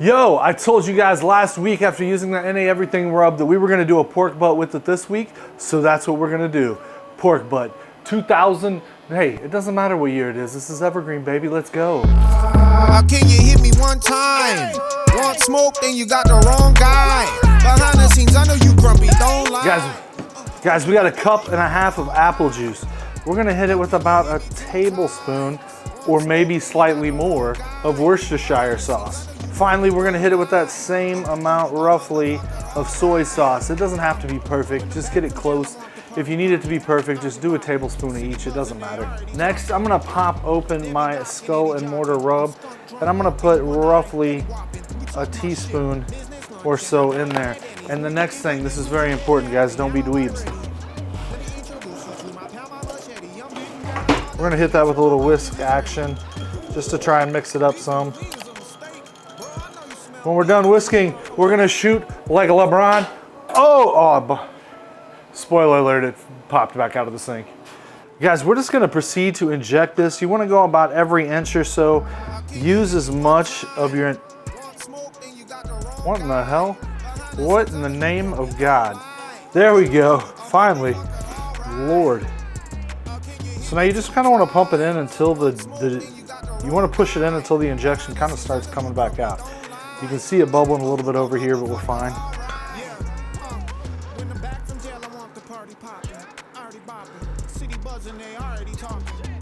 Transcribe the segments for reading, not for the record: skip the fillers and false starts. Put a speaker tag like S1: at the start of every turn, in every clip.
S1: Yo, I told you guys last week after using the NA Everything rub that we were gonna do a pork butt with it this week, so that's what we're gonna do. Pork butt, 2000, hey, it doesn't matter what year it is, this is evergreen, baby, let's go.
S2: How can you hit me one time? Want smoke, then you got the wrong guy. Behind the scenes, I know you grumpy, don't lie.
S1: Guys, we got a cup and a half of apple juice. We're gonna hit it with about a tablespoon, or maybe slightly more, of Worcestershire sauce. Finally, we're gonna hit it with that same amount, roughly, of soy sauce. It doesn't have to be perfect, just get it close. If you need it to be perfect, just do a tablespoon of each, it doesn't matter. Next, I'm gonna pop open my Skull and Mortar rub, and I'm gonna put roughly a teaspoon or so in there. And the next thing, this is very important, guys, don't be dweebs. We're gonna hit that with a little whisk action, just to try and mix it up some. When we're done whisking, we're gonna shoot like a LeBron. Spoiler alert, it popped back out of the sink. Guys, we're just gonna proceed to inject this. You wanna go about every inch or so. Use as much of your, what in the hell? What in the name of God? There we go, finally, Lord. So now you just kind of want to pump it in until you want to push it in until the injection kind of starts coming back out. You can see it bubbling a little bit over here, but we're fine.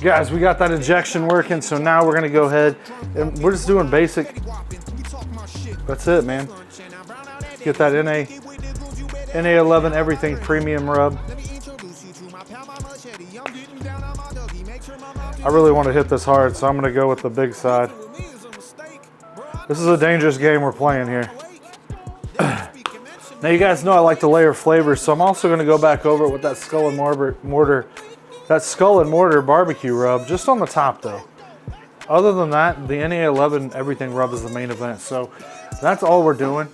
S1: Guys, we got that injection working, so now we're going to go ahead and we're just doing basic. That's it, man. Get that NA11 Everything Premium rub. I really want to hit this hard, so I'm going to go with the big side. This is a dangerous game we're playing here. Now you guys know I like to layer flavors, so I'm also going to go back over it with that Skull and Mortar barbecue rub, just on the top though. Other than that, the NA11 Everything rub is the main event, so that's all we're doing.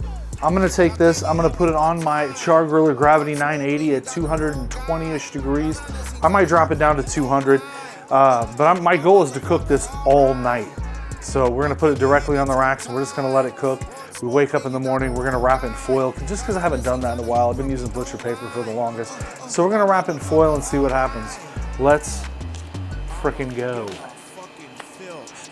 S1: I'm gonna take this, I'm gonna put it on my Char-Griller Gravity 980 at 220-ish degrees. I might drop it down to 200, but my goal is to cook this all night. So we're gonna put it directly on the racks and we're just gonna let it cook. We wake up in the morning, we're gonna wrap it in foil, just because I haven't done that in a while. I've been using butcher paper for the longest. So we're gonna wrap it in foil and see what happens. Let's frickin' go.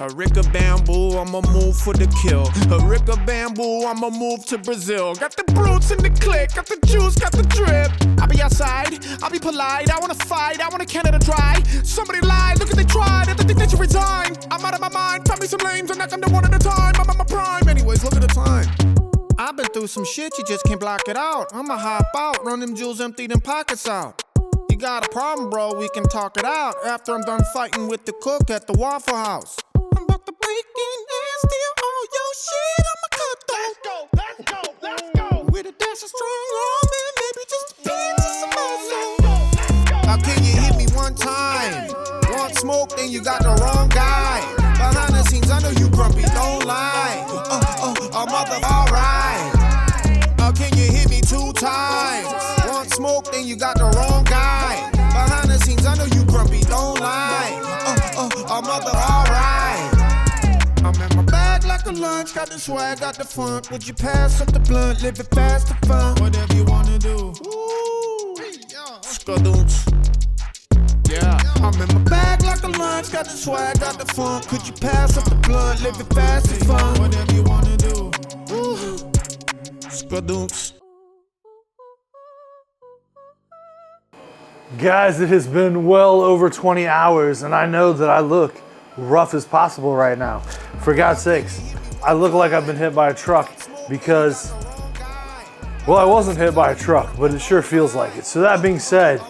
S2: A rick of bamboo, I'ma move for the kill. A rick of bamboo, I'ma move to Brazil. Got the brutes in the click, got the juice, got the drip. I'll be outside, I'll be polite. I wanna fight, I wanna Canada dry. Somebody lied, look at they tried, and they think they should resign. I'm out of my mind, find me some lames and knock them one at a time. I'm at my prime, anyways, look at the time. I've been through some shit, you just can't block it out. I'ma hop out, run them jewels, empty them pockets out. You got a problem, bro, we can talk it out. After I'm done fighting with the cook at the Waffle House. And steal all your shit, I'ma cut though. Let's go. With a dash of strong arm and maybe just a pinch of some muscle. How can you hit me one time? Want smoke, then you got the wrong guy. Behind the scenes, I know you grumpy, don't lie. Mother, alright. How can you hit me two times? Want smoke, then you got the wrong guy. Behind the scenes, I know you grumpy, don't lie. Mother, alright. I'm in my bag like a lunch, got the swag, got the funk. Would you pass up the blunt, live it fast to fun? Whatever you wanna do. Skadoons. Yeah, I'm in my bag like a lunch, got the swag, got the funk. Could you pass up the blunt, live it fast to fun? Whatever you wanna do. Skadoons.
S1: Guys, it has been well over 20 hours and I know that I look rough as possible right now. For God's sakes, I look like I've been hit by a truck because, well, I wasn't hit by a truck, but it sure feels like it. So that being said,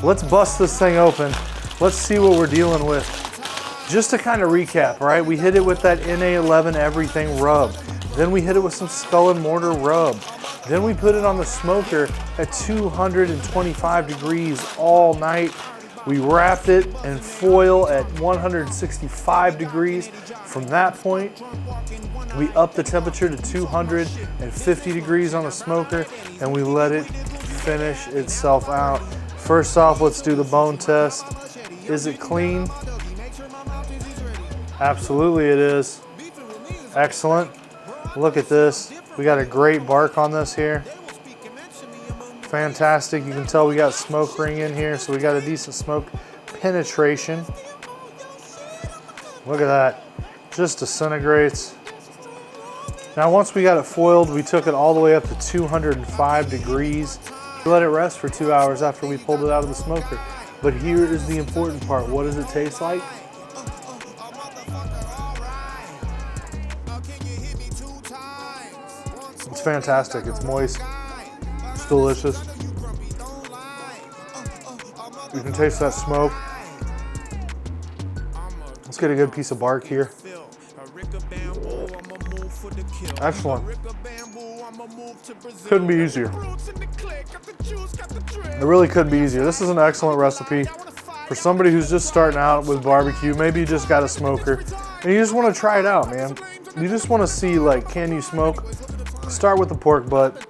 S1: let's bust this thing open. Let's see what we're dealing with. Just to kind of recap, right? We hit it with that NA11 Everything rub. Then we hit it with some Skull and Mortar rub. Then we put it on the smoker at 225 degrees all night. We wrapped it in foil at 165 degrees. From that point, we upped the temperature to 250 degrees on the smoker and we let it finish itself out. First off, let's do the bone test. Is it clean? Absolutely it is. Excellent. Look at this. We got a great bark on this here. Fantastic. You can tell we got smoke ring in here, so we got a decent smoke penetration. Look at that. Just disintegrates. Now once we got it foiled, we took it all the way up to 205 degrees. We let it rest for 2 hours after we pulled it out of the smoker. But here is the important part. What does it taste like? It's fantastic. It's moist. It's delicious. You can taste that smoke. Let's get a good piece of bark here. Excellent. Couldn't be easier. It really couldn't be easier. This is an excellent recipe for somebody who's just starting out with barbecue. Maybe you just got a smoker and you just want to try it out, man. You just want to see, like, can you smoke? Start with the pork butt.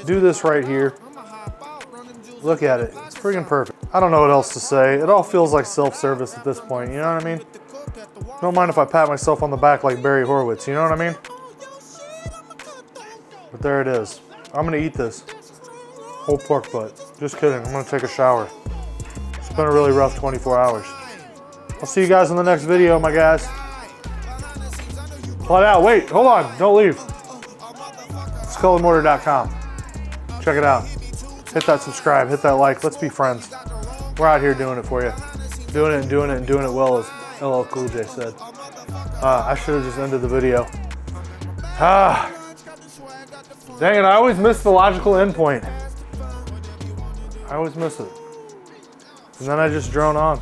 S1: Do this right here. Look at it. It's freaking perfect. I don't know what else to say. It all feels like self-service at this point. You know what I mean? Don't mind if I pat myself on the back like Barry Horowitz. You know what I mean? But there it is. I'm gonna eat this whole pork butt. Just kidding. I'm gonna take a shower. It's been a really rough 24 hours. I'll see you guys in the next video, my guys. Flat out. Wait, hold on. Don't leave. SkullAndMortar.com. Check it out. Hit that subscribe. Hit that like. Let's be friends. We're out here doing it for you. Doing it and doing it and doing it well, as LL Cool J said. I should have just ended the video. Dang it, I always miss the logical endpoint. I always miss it. And then I just drone on.